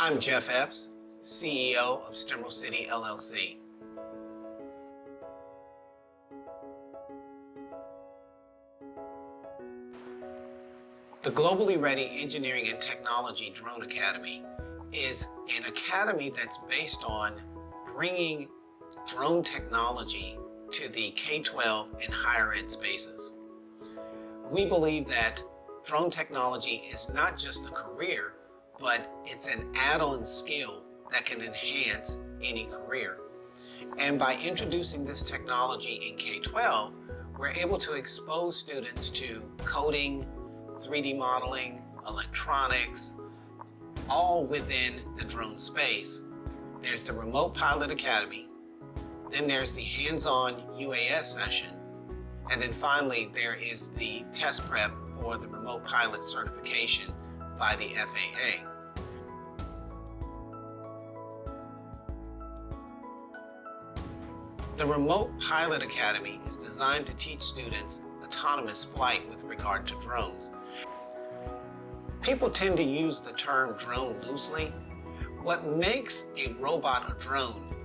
I'm Jeff Epps, CEO of Stemerald City LLC. The Globally Ready Engineering and Technology Drone Academy is an academy that's based on bringing drone technology to the K-12 and higher ed spaces. We believe that drone technology is not just a career, but it's an add-on skill that can enhance any career. And by introducing this technology in K-12, we're able to expose students to coding, 3D modeling, electronics, all within the drone space. There's the Remote Pilot Academy, then there's the hands-on UAS session, and then finally there is the test prep for the Remote Pilot certification by the FAA. The Remote Pilot Academy is designed to teach students autonomous flight with regard to drones. People tend to use the term drone loosely. What makes a robot a drone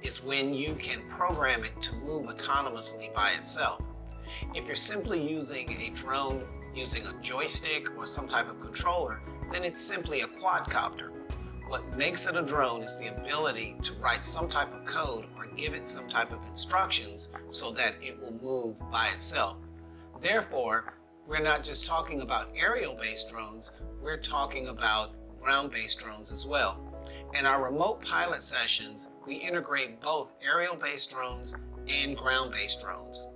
is when you can program it to move autonomously by itself. If you're simply using a drone using a joystick or some type of controller, then it's simply a quadcopter. What makes it a drone is the ability to write some type of code or give it some type of instructions so that it will move by itself. Therefore, we're not just talking about aerial-based drones, we're talking about ground-based drones as well. In our remote pilot sessions, we integrate both aerial-based drones and ground-based drones.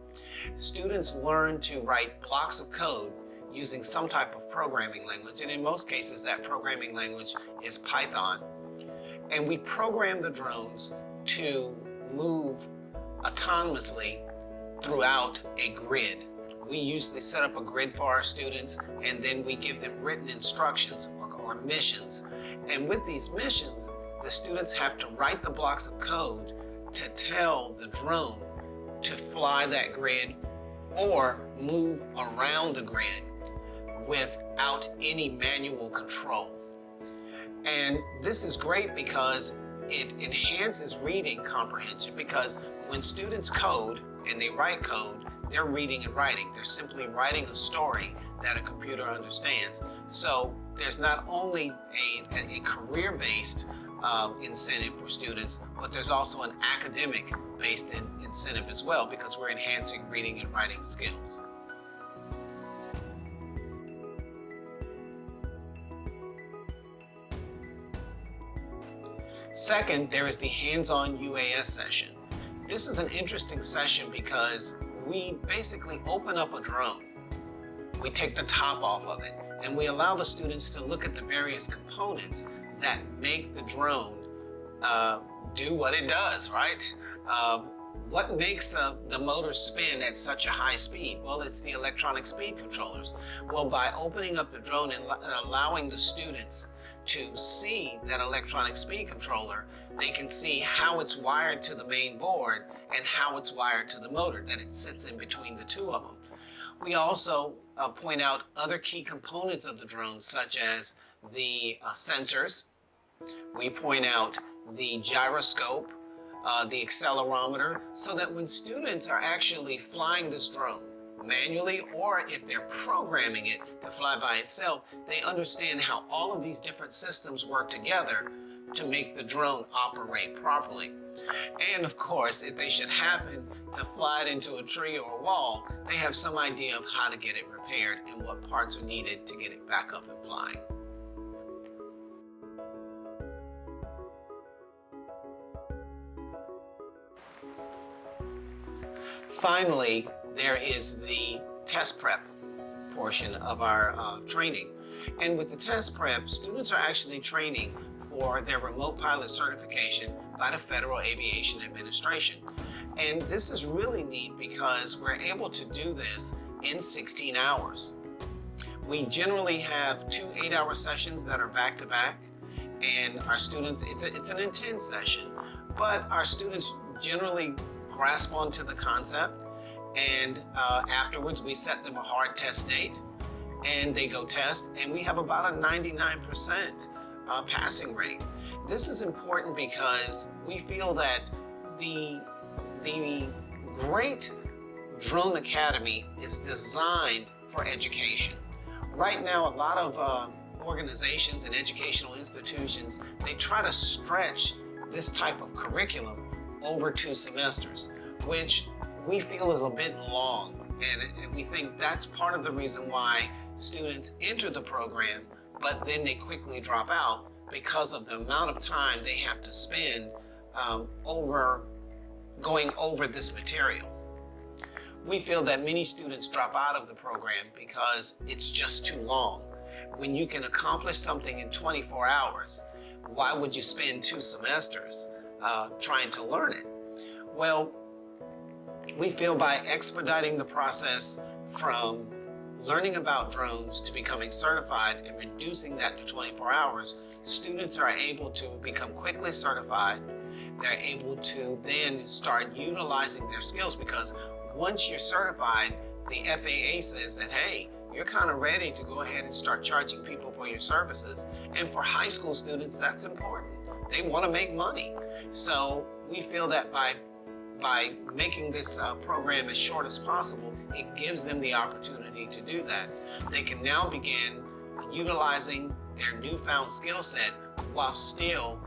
Students learn to write blocks of code using some type of programming language, and in most cases that programming language is Python. And we program the drones to move autonomously throughout a grid. We usually set up a grid for our students, and then we give them written instructions or missions. And with these missions, the students have to write the blocks of code to tell the drone to fly that grid or move around the grid without any manual control. And this is great because it enhances reading comprehension, because when students code and they write code, they're reading and writing. They're simply writing a story that a computer understands. So there's not only a career-based incentive for students, but there's also an academic-based incentive as well, because we're enhancing reading and writing skills. Second, there is the hands-on UAS session. This is an interesting session because we basically open up a drone. We take the top off of it, and we allow the students to look at the various components that make the drone do what it does, right? What makes the motor spin at such a high speed? Well, it's the electronic speed controllers. Well, by opening up the drone and allowing the students to see that electronic speed controller, they can see how it's wired to the main board and how it's wired to the motor, that it sits in between the two of them. We also point out other key components of the drone, such as the sensors. We point out the gyroscope, the accelerometer, so that when students are actually flying this drone manually, or if they're programming it to fly by itself, they understand how all of these different systems work together to make the drone operate properly. And of course, if they should happen to fly it into a tree or a wall, they have some idea of how to get it repaired and what parts are needed to get it back up and flying. Finally, there is the test prep portion of our training. And with the test prep, students are actually training for their remote pilot certification by the Federal Aviation Administration. And this is really neat because we're able to do this in 16 hours. We generally have 2 8-hour sessions that are back-to-back, and our students, it's an intense session, but our students generally grasp onto the concept, and afterwards we set them a hard test date and they go test, and we have about a 99% passing rate. This is important because we feel that the great Drone Academy is designed for education. Right now, a lot of organizations and educational institutions, they try to stretch this type of curriculum over 2 semesters, which we feel is a bit long. And we think that's part of the reason why students enter the program, but then they quickly drop out because of the amount of time they have to spend going over this material. We feel that many students drop out of the program because it's just too long. When you can accomplish something in 24 hours, why would you spend 2 semesters trying to learn it? Well, we feel by expediting the process from learning about drones to becoming certified and reducing that to 24 hours, students are able to become quickly certified. They're able to then start utilizing their skills, because once you're certified, the FAA says that, hey, you're kind of ready to go ahead and start charging people for your services. And for high school students, that's important. They want to make money. So we feel that by making this program as short as possible, it gives them the opportunity to do that. They can now begin utilizing their newfound skill set while still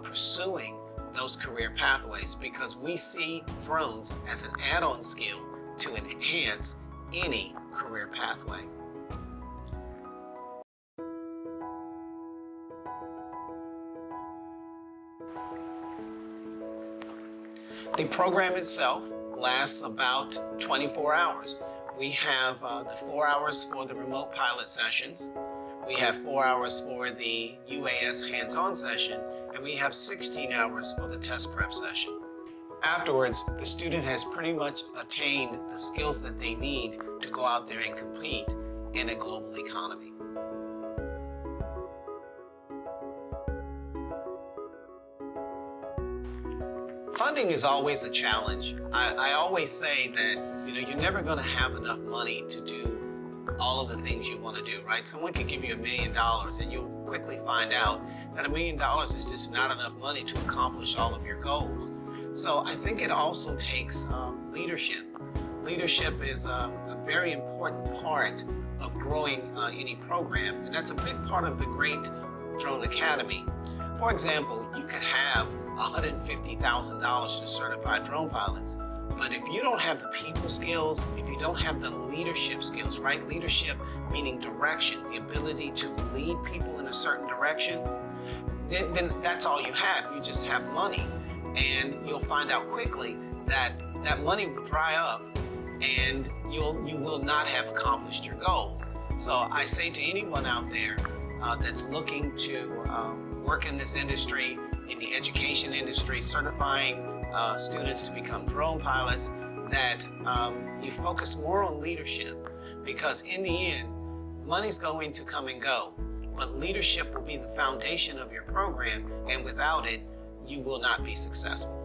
pursuing those career pathways, because we see drones as an add-on skill to enhance any career pathway. The program itself lasts about 24 hours. We have the 4 hours for the remote pilot sessions. We have 4 hours for the UAS hands-on session, and we have 16 hours for the test prep session. Afterwards, the student has pretty much attained the skills that they need to go out there and compete in a global economy. Funding is always a challenge. I always say that you're never going to have enough money to do all of the things you want to do, right? Someone could give you $1 million and you'll quickly find out that $1 million is just not enough money to accomplish all of your goals. So I think it also takes leadership. Leadership is a very important part of growing any program, and that's a big part of the great Drone Academy. For example, you could have $150,000 to certify drone pilots, but if you don't have the people skills, if you don't have the leadership skills, right? Leadership meaning direction, the ability to lead people in a certain direction, then that's all you have. You just have money, and you'll find out quickly that that money will dry up and you will not have accomplished your goals. So I say to anyone out there that's looking to work in this industry, in the education industry, certifying students to become drone pilots, that you focus more on leadership, because in the end, money's going to come and go, but leadership will be the foundation of your program, and without it, you will not be successful.